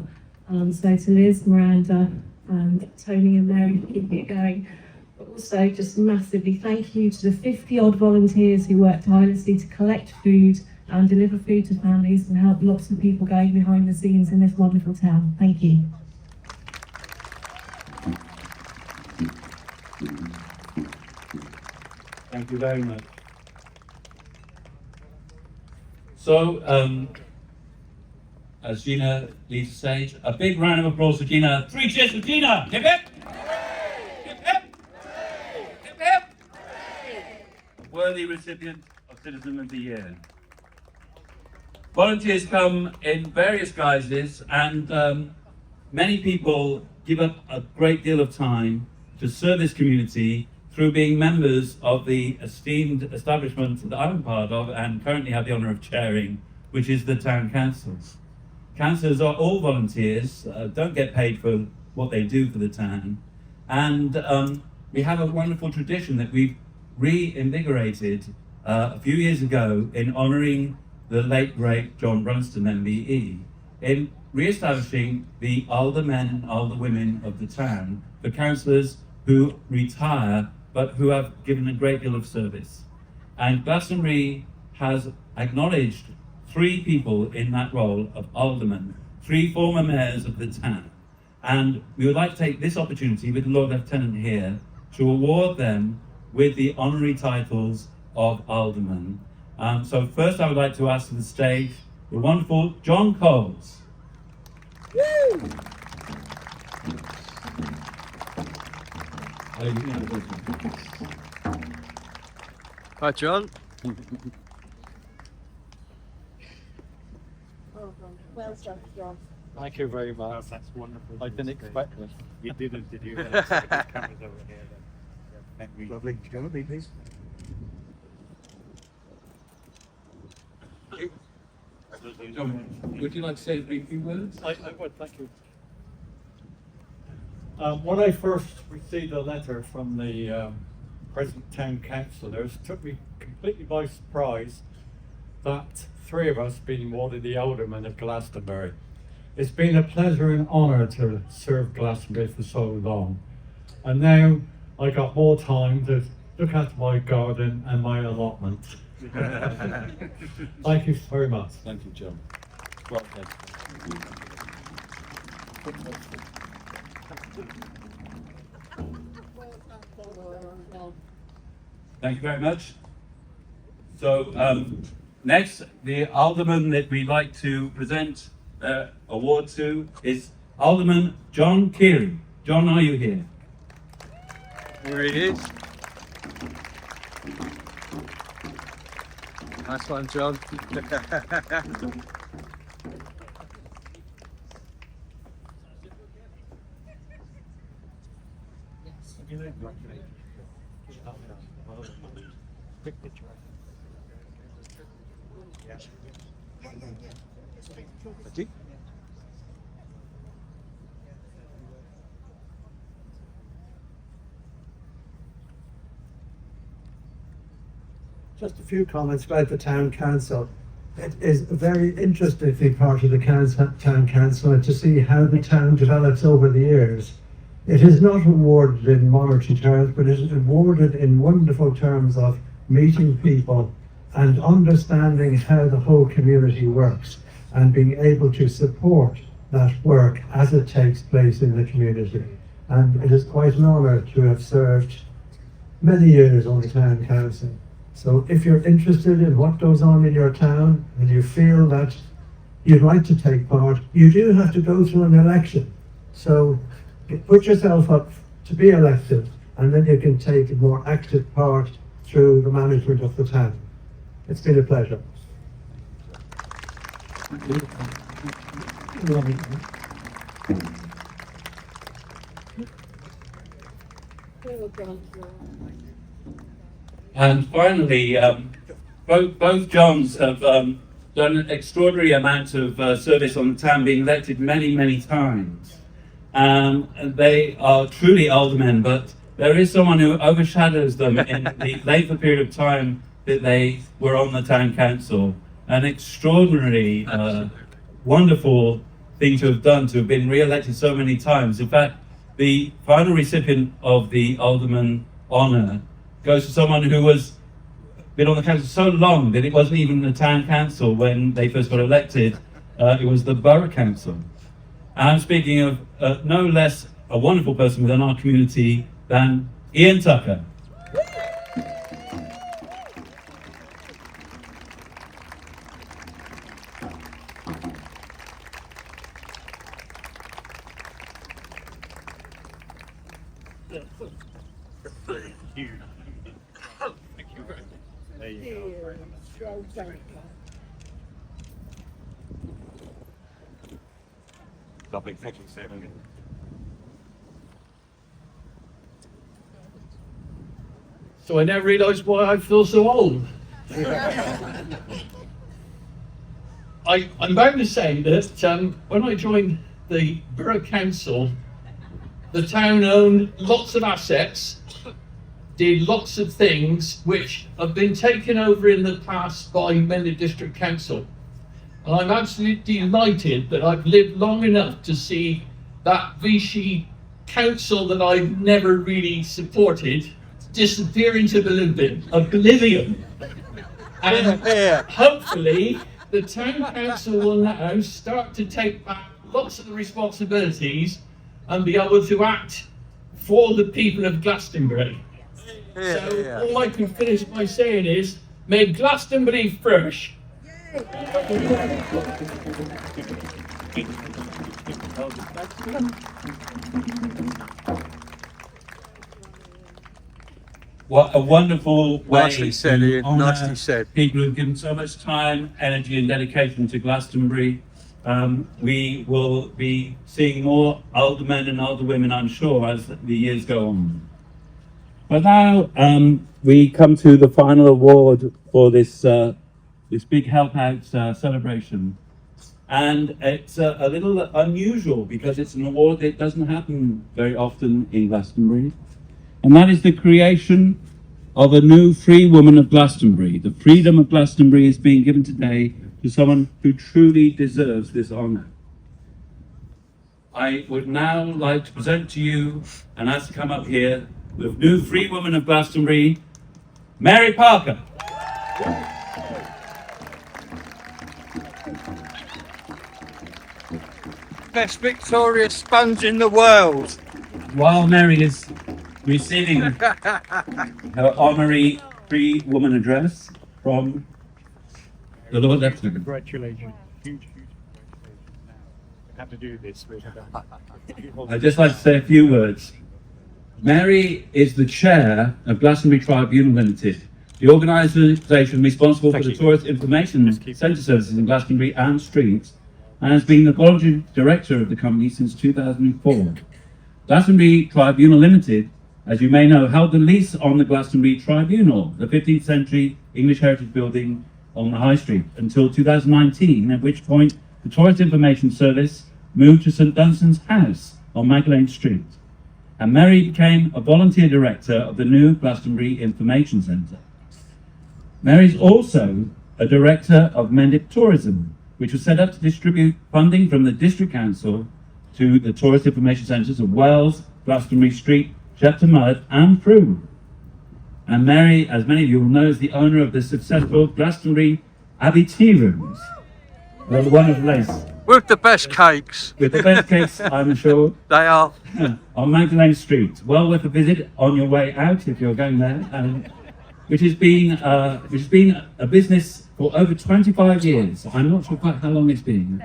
So to Liz, Miranda, and Tony and Mary for keeping it going. But also just massively thank you to the 50 odd volunteers who worked tirelessly to collect food and deliver food to families and help lots of people going behind the scenes in this wonderful town. Thank you. Thank you very much. So, as Gina leaves the stage, a big round of applause for Gina. 3 cheers for Gina! Hip hip! Hip hip! Hip hip! Worthy recipient of Citizen of the Year. Volunteers come in various guises, and many people give up a great deal of time to serve this community through being members of the esteemed establishment that I'm a part of and currently have the honour of chairing, which is the Town Council. Councillors are all volunteers, don't get paid for what they do for the town, and we have a wonderful tradition that we've reinvigorated a few years ago in honouring the late great John Brunston MBE, in re-establishing the aldermen and alderwomen of the town for councillors who retire but who have given a great deal of service. And Glastonbury has acknowledged 3 people in that role of aldermen, 3 former mayors of the town. And we would like to take this opportunity with the Lord Lieutenant here to award them with the honorary titles of aldermen. So first I would like to ask to the stage the wonderful John Coles. Woo! Hi, John. Well done, John. Thank you very much. That's wonderful. I didn't expect this. You didn't, did you? Cameras over here. Lovely. Do you want me, please? Would you like to say a few words? I would, thank you. When I first received a letter from the present town councillors, it took me completely by surprise that 3 of us being awarded the aldermen of Glastonbury. It's been a pleasure and honour to serve Glastonbury for so long. And now I got more time to look after my garden and my allotment. Thank you very much. Thank you, John. Well done. Thank you very much. So next, the alderman that we'd like to present award to is Alderman John Keary. John, are you here? Here he is. Nice one, John. Just a few comments about the town council. It is very interesting to be part of the town council and to see how the town develops over the years. It is not awarded in monetary terms, but it is awarded in wonderful terms of meeting people and understanding how the whole community works and being able to support that work as it takes place in the community. And it is quite an honour to have served many years on the town council. So if you're interested in what goes on in your town and you feel that you'd like to take part, you do have to go through an election. So put yourself up to be elected and then you can take a more active part through the management of the town. It's been a pleasure. And finally, both Johns have done an extraordinary amount of service on the town, being elected many, many times. And they are truly aldermen, but there is someone who overshadows them in the length of period of time that they were on the town council. An extraordinary, wonderful thing to have done, to have been re-elected so many times. In fact, the final recipient of the alderman honour goes to someone who was been on the council so long that it wasn't even the town council when they first got elected. It was the borough council. And I'm speaking of no less a wonderful person within our community than Ian Tucker. Lovely, thank you, Stephen. So I now realise why I feel so old. I'm bound to say that when I joined the Borough Council, the town owned lots of assets, did lots of things which have been taken over in the past by many district council. And I'm absolutely delighted that I've lived long enough to see that Vichy council that I've never really supported disappear into the oblivion. And hopefully the town council will now start to take back lots of the responsibilities and be able to act for the people of Glastonbury. So all I can finish by saying is, may Glastonbury flourish. What a wonderful way Nicely said, to Ian. honour Nicely said. people who've given so much time, energy and dedication to Glastonbury. We will be seeing more aldermen and alderwomen, I'm sure, as the years go on. But now we come to the final award for this big Help Out celebration. And it's a little unusual because it's an award that doesn't happen very often in Glastonbury. And that is the creation of a new Free Woman of Glastonbury. The freedom of Glastonbury is being given today to someone who truly deserves this honour. I would now like to present to you and ask to come up here with new Free Woman of Glastonbury, Mary Parker. Best Victoria sponge in the world. While Mary is receiving her honorary Free Woman address from the Lord Lieutenant. Congratulations. Huge congratulations. Now, have to do this. I'd just like to say a few words. Mary is the chair of Glastonbury Tribunal Limited, the organisation responsible for the Tourist Information Centre services in Glastonbury and Streets, and has been the voluntary director of the company since 2004. Glastonbury Tribunal Limited, as you may know, held the lease on the Glastonbury Tribunal, the 15th century English heritage building on the High Street, until 2019, at which point the Tourist Information Service moved to St Dunstan's House on Magdalene Street. And Mary became a volunteer director of the new Glastonbury Information Centre. Mary's also a director of Mendic Tourism, which was set up to distribute funding from the District Council to the tourist information centres of Wells, Glastonbury Street, Shepton Mallet and Crewe. And Mary, as many of you will know, is the owner of the successful Glastonbury Abbey Tea Rooms. They're the one of lace. With the best cakes. With the best cakes, I'm sure. They are. On Magdalene Street. Well worth a visit on your way out if you're going there. Which has been a business for over 25 years. I'm not sure quite how long it's been.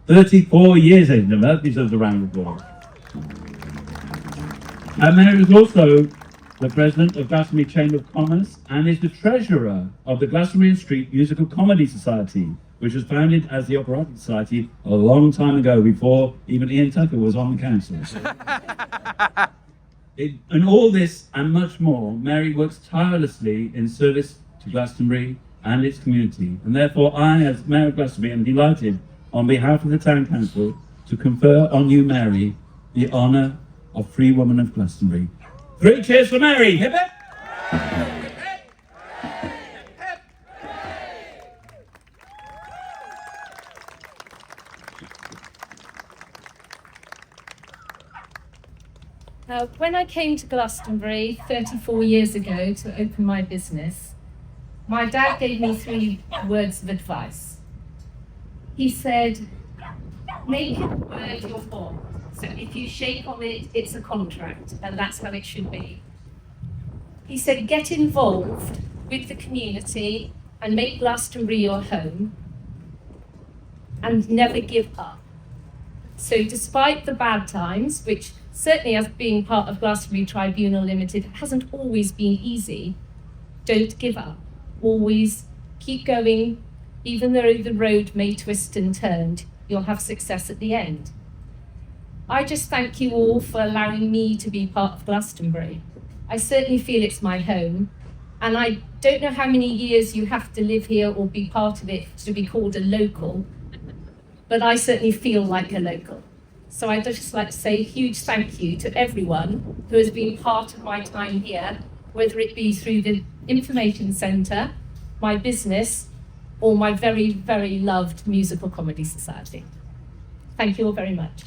34 years, ladies and gentlemen. Deserves a round of applause. And Mary is also the president of Glastonbury Chamber of Commerce and is the treasurer of the Glastonbury and Street Musical Comedy Society, which was founded as the Operatic Society a long time ago, before even Ian Tucker was on the council. In all this and much more, Mary works tirelessly in service to Glastonbury and its community, and therefore I, as Mayor of Glastonbury, am delighted on behalf of the Town Council to confer on you, Mary, the honour of Free Woman of Glastonbury. 3 cheers for Mary! Hip hip! When I came to Glastonbury 34 years ago to open my business, my dad gave me 3 words of advice. He said, make your word your bond. So if you shake on it, it's a contract, and that's how it should be. He said, get involved with the community and make Glastonbury your home, and never give up. So despite the bad times, which certainly as being part of Glastonbury Tribunal Limited hasn't always been easy, don't give up. Always keep going, even though the road may twist and turn, you'll have success at the end. I just thank you all for allowing me to be part of Glastonbury. I certainly feel it's my home, and I don't know how many years you have to live here or be part of it to be called a local, but I certainly feel like a local. So I'd just like to say a huge thank you to everyone who has been part of my time here, whether it be through the Information Centre, my business, or my very, very loved Musical Comedy Society. Thank you all very much.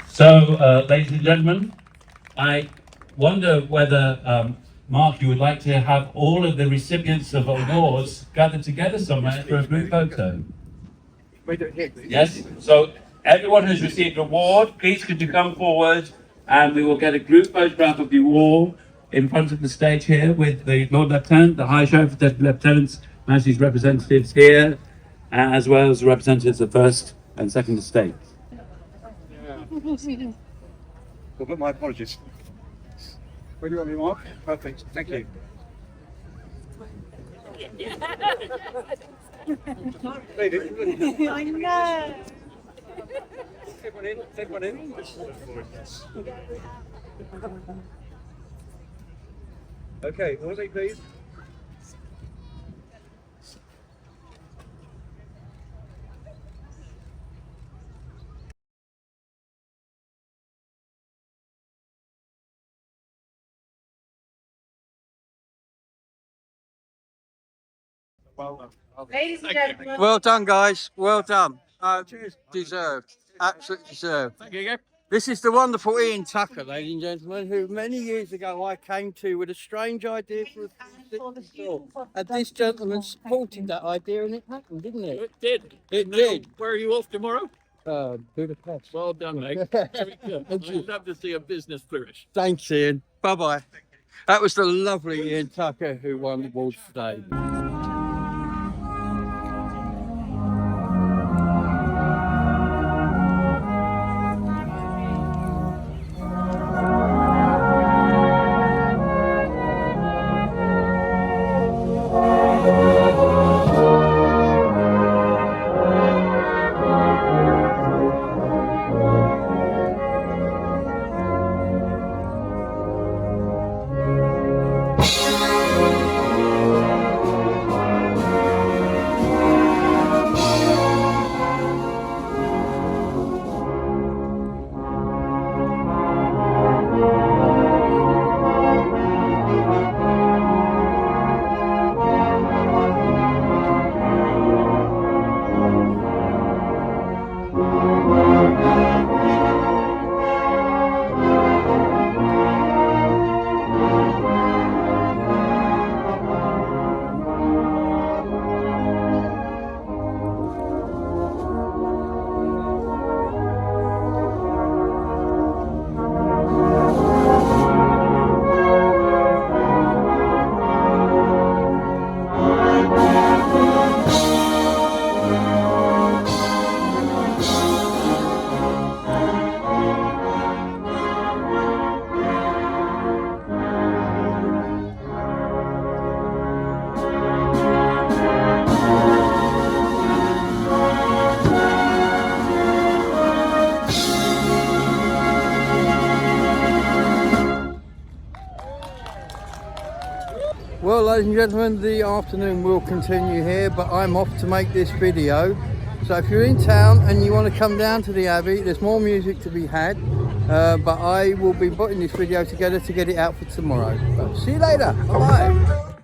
So, ladies and gentlemen, I wonder whether Mark, you would like to have all of the recipients of awards gathered together somewhere for a group photo? Yes? So everyone who's received an award, please could you come forward and we will get a group photograph of you all in front of the stage here with the Lord Lieutenant, the High Sheriff, the Deputy Lieutenants, Majesty's representatives here, as well as the representatives of First and Second Estate. Well, my apologies. Where do you want me, Mark? Perfect, thank you. I know. Take one in, take one in. Okay, orderly please. Ladies and gentlemen. Well done, guys. Well done. Deserved. Absolutely deserved. Thank you. This is the wonderful Ian Tucker, ladies and gentlemen, who many years ago I came to with a strange idea for a store. And this gentleman supported that idea and it happened, didn't it? It did. It did. Where are you off tomorrow? Budapest. Well done, mate. Very good. I'd love to see a business flourish. Thanks, Ian. Bye-bye. That was the lovely Ian Tucker who won the awards today. Well, ladies and gentlemen, the afternoon will continue here, but I'm off to make this video. So if you're in town and you want to come down to the Abbey, there's more music to be had, but I will be putting this video together to get it out for tomorrow. But see you later. Bye-bye.